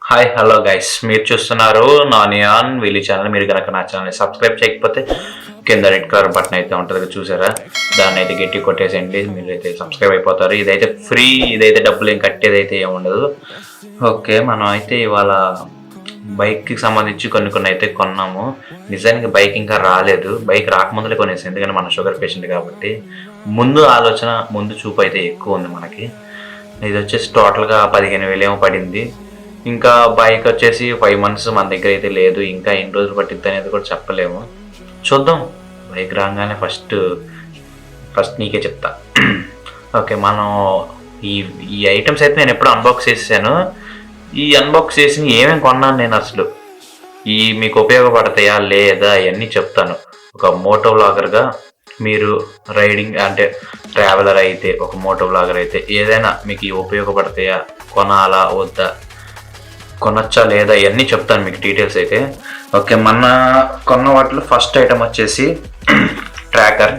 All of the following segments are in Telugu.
హాయ్ హలో గైస్, మీరు చూస్తున్నారు నాని ఆన్ వీలీ ఛానల్. మీరు కనుక నా ఛానల్ని సబ్స్క్రైబ్ చేయకపోతే కింద రెడ్ కలర్ బటన్ అయితే ఉంటుంది చూసారా, దాన్ని అయితే గట్టి కొట్టేసేయండి, మీరు అయితే సబ్స్క్రైబ్ అయిపోతారు. ఇదైతే ఫ్రీ, ఇదైతే డబ్బులు ఏం కట్టేది అయితే ఏముండదు. ఓకే, మనం అయితే ఇవాళ బైక్కి సంబంధించి కొన్ని అయితే కొన్నాము. నిజానికి బైక్ ఇంకా రాలేదు, బైక్ రాకముందులే కొనేసాం, ఎందుకంటే మన షుగర్ పేషెంట్ కాబట్టి ముందు ఆలోచన ముందు చూపు అయితే ఎక్కువ ఉంది మనకి. ఇది వచ్చేసి టోటల్గా 15,000 ఏమో పడింది. ఇంకా బైక్ వచ్చేసి 5 months మన దగ్గర అయితే లేదు, ఇంకా ఎన్ని రోజులు పట్టిద్ది అనేది కూడా చెప్పలేము. చూద్దాం, బైక్ రాగానే ఫస్ట్ నీకే చెప్తా. ఓకే, మనం ఈ ఐటమ్స్ అయితే నేను ఎప్పుడు అన్బాక్స్ చేసాను. ఈ అన్బాక్స్ చేసి ఏమేమి కొన్నాను నేను అసలు, మీకు ఉపయోగపడతాయా లేదా అవన్నీ చెప్తాను. ఒక మోటో వ్లాగర్గా మీరు రైడింగ్ అంటే ట్రావెలర్ అయితే, ఒక మోటో వ్లాగర్ అయితే ఏదైనా మీకు ఉపయోగపడతాయా, కొనాలా వద్దా, కొనొచ్చా లేదా ఇవన్నీ చెప్తాను మీకు డీటెయిల్స్ అయితే. ఓకే, మన కొన్న వాటిలో ఫస్ట్ ఐటమ్ వచ్చేసి ట్రాకర్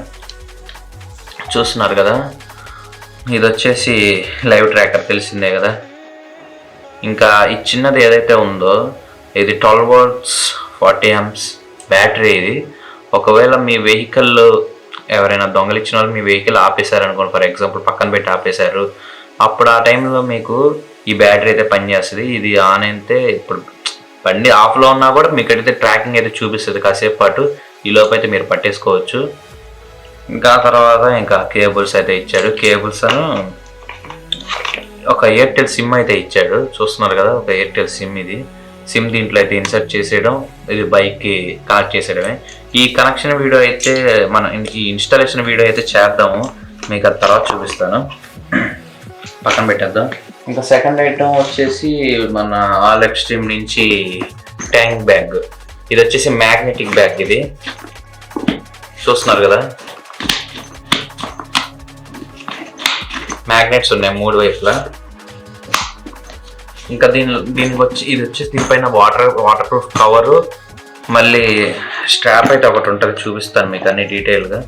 చూస్తున్నారు కదా. ఇది వచ్చేసి లైవ్ ట్రాకర్, తెలిసిందే కదా. ఇంకా ఈ చిన్నది ఏదైతే ఉందో ఇది 12 volts 40 amps బ్యాటరీ. ఇది ఒకవేళ మీ వెహికల్ ఎవరైనా దొంగలిచ్చిన వాళ్ళు మీ వెహికల్ ఆపేశారు అనుకోండి, ఫర్ ఎగ్జాంపుల్ పక్కన పెట్టి ఆపేశారు, అప్పుడు ఆ టైంలో మీకు ఈ బ్యాటరీ అయితే పనిచేస్తుంది. ఇది ఆన్ అయితే ఇప్పుడు బండి ఆఫ్లో ఉన్నా కూడా మీకు అయితే ట్రాకింగ్ అయితే చూపిస్తుంది కాసేపు పాటు. ఈ లోపు అయితే మీరు పట్టేసుకోవచ్చు. ఇంకా తర్వాత ఇంకా కేబుల్స్ అయితే ఇచ్చాడు. కేబుల్స్ అను ఒక ఎయిర్టెల్ సిమ్ అయితే ఇచ్చాడు, చూస్తున్నారు కదా. ఒక ఎయిర్టెల్ సిమ్, ఇది సిమ్ దీంట్లో అయితే ఇన్సర్ట్ చేసేయడం, ఇది బైక్కి కనెక్ట్ చేసేయడమే. ఈ కనెక్షన్ వీడియో అయితే ఈ ఇన్స్టాలేషన్ వీడియో అయితే చేద్దాము, మీకు అది తర్వాత చూపిస్తాను. పక్కన పెట్టేద్దాం. ఇంకా సెకండ్ ఐటమ్ వచ్చేసి మన ఆల్ ఎక్స్ట్రీమ్ నుంచి ట్యాంక్ బ్యాగ్. ఇది వచ్చేసి మ్యాగ్నెటిక్ బ్యాగ్, ఇది చూస్తున్నారు కదా. మ్యాగ్నెట్స్ ఉన్నాయి 3 వైపులా. ఇంకా దీనికి వచ్చి ఇది వచ్చేసి దీనిపైన వాటర్ ప్రూఫ్ కవరు, మళ్ళీ స్ట్రాప్ అయితే ఒకటి ఉంటుంది, చూపిస్తాను మీకు అన్ని డీటెయిల్గా.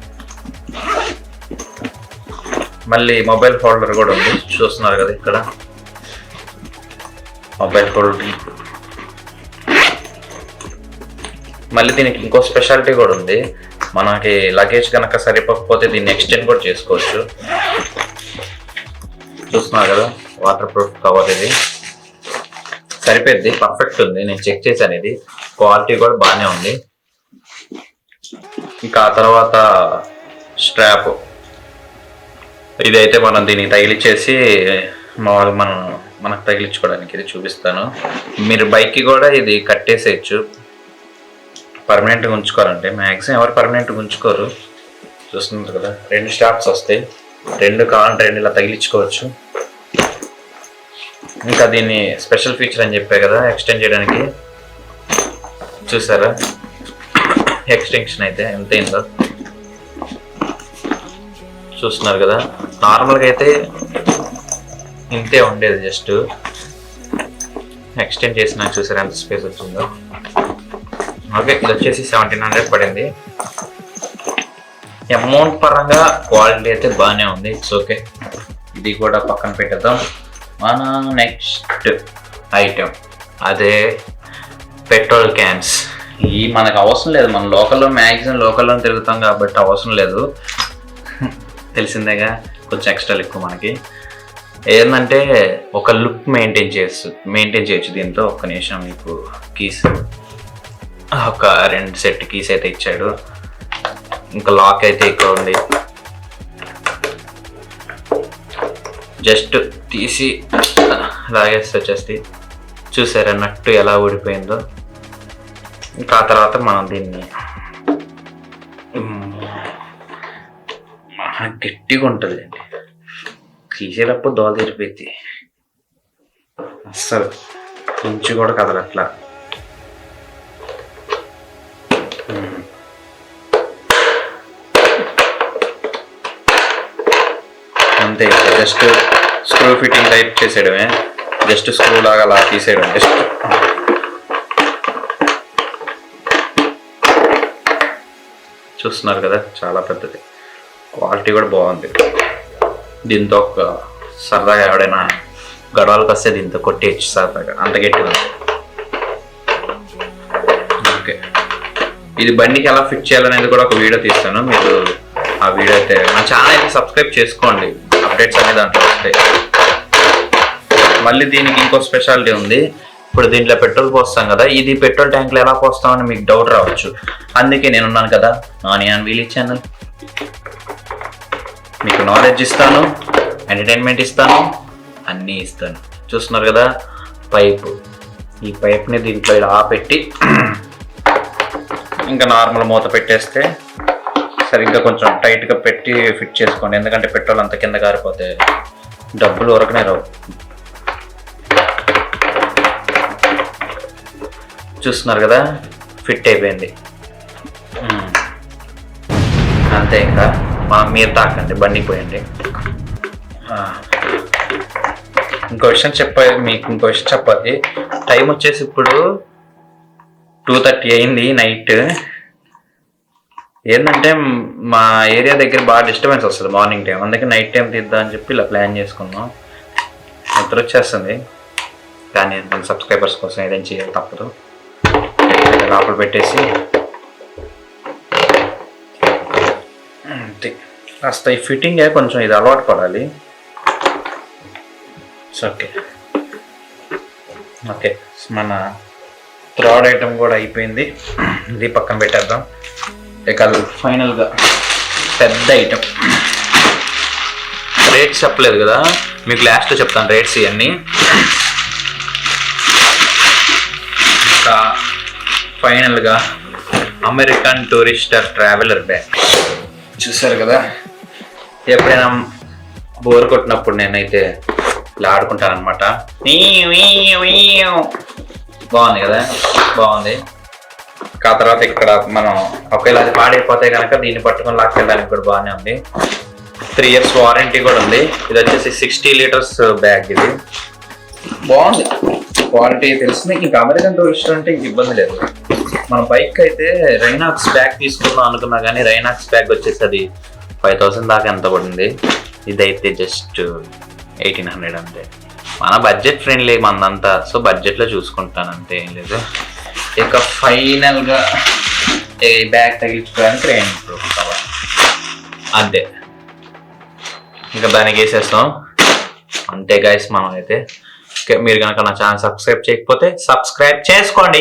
మళ్ళీ మొబైల్ హోల్డర్ కూడా ఉంది, చూస్తున్నారు కదా ఇక్కడ మొబైల్ హోల్డర్. మళ్ళీ దీనికి ఇంకో స్పెషాలిటీ కూడా ఉంది, మనకి లగేజ్ కనుక సరిపోకపోతే దీన్ని ఎక్స్టెండ్ కూడా చేసుకోవచ్చు. చూస్తున్నారు కదా, వాటర్ ప్రూఫ్ కవర్, ఇది సరిపోద్ది, పర్ఫెక్ట్ ఉంది. నేను చెక్ చేశాను, ఇది క్వాలిటీ కూడా బాగానే ఉంది. ఇంకా ఆ తర్వాత స్ట్రాప్, ఇదైతే మనం దీనికి తగిలిచ్చేసి మనకు తగిలించుకోవడానికి ఇది చూపిస్తాను. మీరు బైక్కి కూడా ఇది కట్టేసేయచ్చు, పర్మనెంట్గా ఉంచుకోవాలంటే. మ్యాక్సిమం ఎవరు పర్మనెంట్గా ఉంచుకోరు, చూస్తున్నారు కదా. 2 స్ట్రాప్స్ వస్తాయి, 2 కావాలంటే 2 ఇలా తగిలించుకోవచ్చు. ఇంకా దీన్ని స్పెషల్ ఫీచర్ అని చెప్పే కదా ఎక్స్టెండ్ చేయడానికి, చూసారా ఎక్స్టెన్షన్ అయితే ఎంత అయిందో చూస్తున్నారు కదా. నార్మల్గా అయితే ఇంతే ఉండేది, జస్ట్ ఎక్స్టెండ్ చేసిన చూసారా ఎంత స్పేస్ వచ్చిందో. ఓకే, ఇది వచ్చేసి 1700 పడింది. అమౌంట్ పరంగా క్వాలిటీ అయితే బాగానే ఉంది, ఇట్స్ ఓకే. ఇది కూడా పక్కన పెట్టేద్దాం. మన నెక్స్ట్ ఐటెం అదే పెట్రోల్ క్యాన్స్. ఈ మనకు అవసరం లేదు, మన మ్యాక్సిమం లోకల్లో తిరుగుతాం కాబట్టి అవసరం లేదు, తెలిసిందేగా. కొంచెం ఎక్స్ట్రా ఎక్కువ మనకి. ఏంటంటే ఒక లుక్ మెయింటైన్ చేయొచ్చు దీంతో. ఒక్క నిమిషం, మీకు కీస్ ఒక 2 సెట్ కీస్ అయితే ఇచ్చాడు. ఇంకా లాక్ అయితే ఇక్కడ ఉంది, జస్ట్ తీసి లాగేస్తే వచ్చేసి చూసారా నట్టు ఎలా ఊడిపోయిందో. ఇంకా ఆ తర్వాత మనం దీన్ని గట్టిగా ఉంటుంది అండి, తీసేటప్పుడు దోల తీరిపోయింది, అస్సలు కొంచెం కూడా కదలట్లా. అంతే, జస్ట్ స్క్రూ ఫిట్టింగ్ టైప్ చేసేయడమే, జస్ట్ స్క్రూ లాగా అలా తీసేయడం జస్ట్. చూస్తున్నారు కదా, చాలా పెద్దది, క్వాలిటీ కూడా బాగుంది. దీంతో ఒక సరదాగా ఎవడైనా గడవలకు వస్తే దీంతో కొట్టేయచ్చు సరదాగా, అంత గట్టిగా. ఓకే, ఇది బండికి ఎలా ఫిట్ చేయాలనేది కూడా ఒక వీడియో తీస్తాను. మీరు ఆ వీడియో అయితే మన ఛానల్ అయితే సబ్స్క్రైబ్ చేసుకోండి, అప్డేట్స్ అనేది దాంట్లో వస్తాయి. మళ్ళీ దీనికి ఇంకో స్పెషాలిటీ ఉంది. ఇప్పుడు దీంట్లో పెట్రోల్ పోస్తాం కదా, ఇది పెట్రోల్ ట్యాంక్లో ఎలా పోస్తామని మీకు డౌట్ రావచ్చు. అందుకే నేను ఉన్నాను కదా నాని అండ్ వీలీ ఛానల్. మీకు నాలెడ్జ్ ఇస్తాను, ఎంటర్టైన్మెంట్ ఇస్తాను, అన్నీ ఇస్తాను. చూస్తున్నారు కదా పైపు, ఈ పైప్ని దీంట్లో ఇలా పెట్టి ఇంకా నార్మల్ మూత పెట్టేస్తే సరిగ్గా కొంచెం టైట్గా పెట్టి ఫిట్ చేసుకోండి. ఎందుకంటే పెట్రోల్ అంత కింద కారిపోతే డబ్బులు ఉరకనే రావు. చూస్తున్నారు కదా ఫిట్ అయిపోయింది. అంతే, ఇంకా మీరు తాకండి, బండికి పోయండి. ఇంకో విషయం చెప్పాలి. టైం వచ్చేసి ఇప్పుడు 2:30 అయింది నైట్. ఏంటంటే మా ఏరియా దగ్గర బాగా డిస్టర్బెన్స్ వస్తుంది మార్నింగ్ టైం, అందుకే నైట్ టైం తీద్దాం అని చెప్పి ఇలా ప్లాన్ చేసుకున్నాం. నిద్ర వచ్చేస్తుంది కానీ మన సబ్స్క్రైబర్స్ కోసం ఏదైనా చేయాలి, తప్పదు. లోపల పెట్టేసి కాస్త ఈ ఫిట్టింగ్ కొంచెం ఇది అలవాటు పడాలి. ఓకే ఓకే, మన థర్డ్ ఐటమ్ కూడా అయిపోయింది, ఇది పక్కన పెట్టేద్దాం. ఇక ఫైనల్గా పెద్ద ఐటమ్, రేట్స్ చెప్పలేదు కదా మీకు, లాస్ట్లో చెప్తాను రేట్స్ ఇవన్నీ. ఇంకా ఫైనల్గా అమెరికన్ టూరిస్టర్ ట్రావెలర్ బ్యాగ్. చూసారు కదా, ఎప్పుడైనా బోర్ కొట్టినప్పుడు నేనైతే ఇలా ఆడుకుంటాను అనమాట. బాగుంది కదా, బాగుంది. ఆ తర్వాత ఇక్కడ మనం ఒకవేళ అది పాడైపోతే కనుక దీన్ని పట్టుకొని లాక్కెళ్ళడానికి కూడా బాగానే ఉంది. 3 years వారంటీ కూడా ఉంది. ఇది వచ్చేసి 60 liters బ్యాగ్. ఇది బాగుంది, క్వాలిటీ తెలిసింది. ఇంకా అమెరికన్ టూరిస్టర్ అంటే ఇంక ఇబ్బంది లేదు. మన బైక్ అయితే రైనాక్స్ బ్యాగ్ తీసుకుందాం అనుకున్నా కానీ రైనాక్స్ బ్యాగ్ వచ్చేసి అది 5000 దాకా ఎంత పడింది. ఇదైతే జస్ట్ 1800 అంతే. మన బడ్జెట్ ఫ్రెండ్లీ మనదంతా, సో బడ్జెట్లో చూసుకుంటాను అంతే, ఏం లేదు. ఇక ఫైనల్గా ఈ బ్యాగ్ తగిలించుకోవడానికి ట్రైన్ కవర్ అంతే, ఇంకా దానికి వేసేస్తాం అంతే గైస్. మనం అయితే మీరు కనుక నా ఛానల్ సబ్స్క్రైబ్ చేయకపోతే సబ్స్క్రైబ్ చేసుకోండి.